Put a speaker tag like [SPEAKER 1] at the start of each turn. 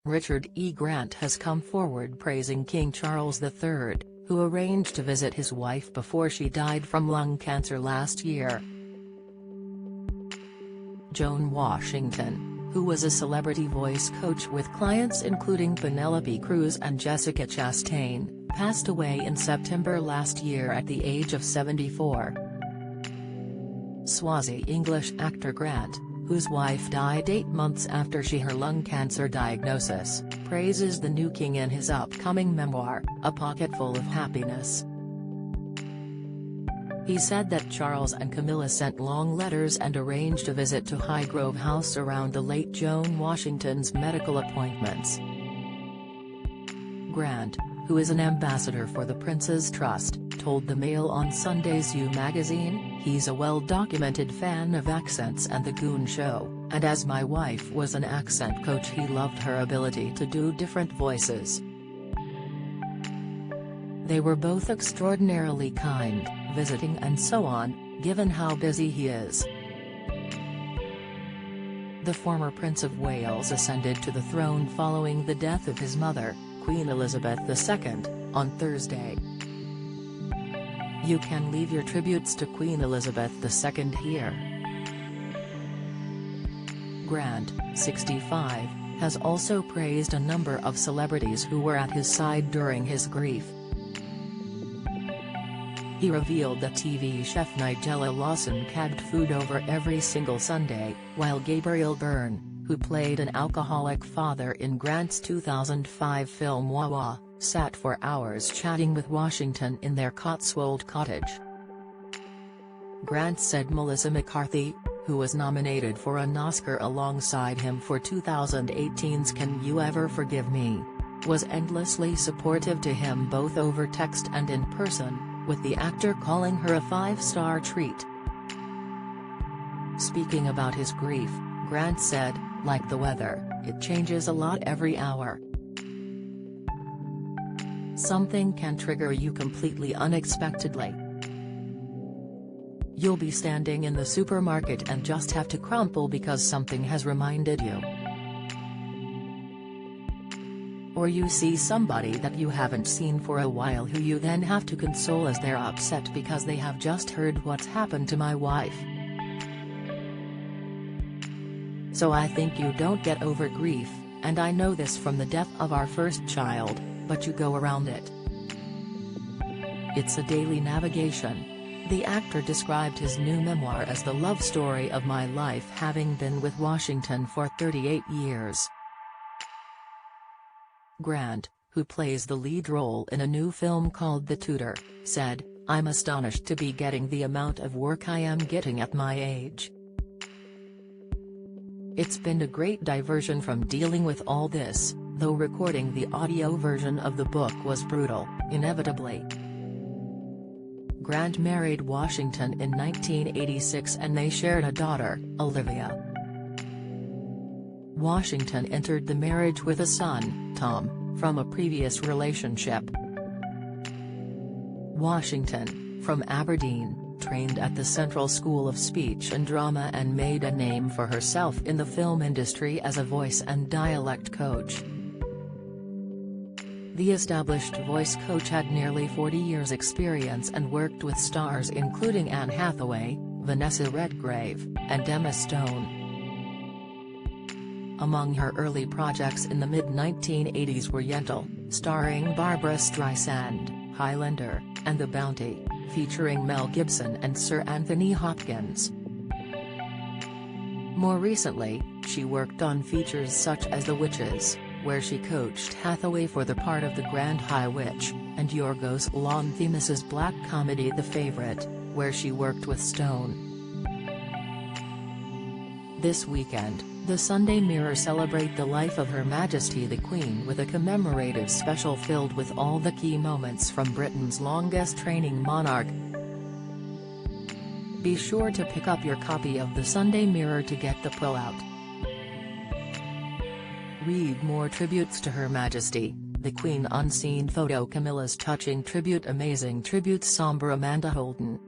[SPEAKER 1] Richard E. Grant has come forward praising King Charles III, who arranged to visit his wife before she died from lung cancer last year. Joan Washington, who was a celebrity voice coach with clients including Penelope Cruz and Jessica Chastain, passed away in September last year at the age of 74. Swazi English actor Grant, whose wife died 8 months after her lung cancer diagnosis, praises the new king in his upcoming memoir, A Pocketful of Happiness. He said that Charles and Camilla sent long letters and arranged a visit to Highgrove House around the late Joan Washington's medical appointments. Grant, who is an ambassador for the Prince's Trust, told the Mail on Sunday's You magazine, "He's a well-documented fan of accents and The Goon Show, and as my wife was an accent coach he loved her ability to do different voices. They were both extraordinarily kind, visiting and so on, given how busy he is." The former Prince of Wales ascended to the throne following the death of his mother, Queen Elizabeth II, on Thursday. You can leave your tributes to Queen Elizabeth II here. Grant, 65, has also praised a number of celebrities who were at his side during his grief. He revealed that TV chef Nigella Lawson cabbed food over every single Sunday, while Gabriel Byrne, who played an alcoholic father in Grant's 2005 film Wawa, sat for hours chatting with Washington in their Cotswold cottage. Grant said Melissa McCarthy, who was nominated for an Oscar alongside him for 2018's Can You Ever Forgive Me?, was endlessly supportive to him both over text and in person, with the actor calling her a 5-star treat. Speaking about his grief, Grant said, "Like the weather, it changes a lot every hour. Something can trigger you completely unexpectedly. You'll be standing in the supermarket and just have to crumple because something has reminded you. Or you see somebody that you haven't seen for a while who you then have to console as they're upset because they have just heard what's happened to my wife. So I think you don't get over grief, and I know this from the death of our first child, but you go around it. It's a daily navigation." The actor described his new memoir as the love story of my life, having been with Washington for 38 years. Grant, who plays the lead role in a new film called The Tutor, said, "I'm astonished to be getting the amount of work I am getting at my age. It's been a great diversion from dealing with all this, though recording the audio version of the book was brutal, inevitably." Grant married Washington in 1986 and they shared a daughter, Olivia. Washington entered the marriage with a son, Tom, from a previous relationship. Washington, from Aberdeen, trained at the Central School of Speech and Drama and made a name for herself in the film industry as a voice and dialect coach. The established voice coach had nearly 40 years' experience and worked with stars including Anne Hathaway, Vanessa Redgrave, and Emma Stone. Among her early projects in the mid-1980s were Yentl, starring Barbra Streisand, Highlander, and The Bounty, featuring Mel Gibson and Sir Anthony Hopkins. More recently, she worked on features such as The Witches, where she coached Hathaway for the part of the Grand High Witch, and Yorgos Lanthimos' black comedy The Favourite, where she worked with Stone. This weekend, the Sunday Mirror celebrate the life of Her Majesty the Queen with a commemorative special filled with all the key moments from Britain's longest reigning monarch. Be sure to pick up your copy of the Sunday Mirror to get the pullout. Read more tributes to Her Majesty, the Queen unseen photo Camilla's touching tribute amazing tribute somber Amanda Holden.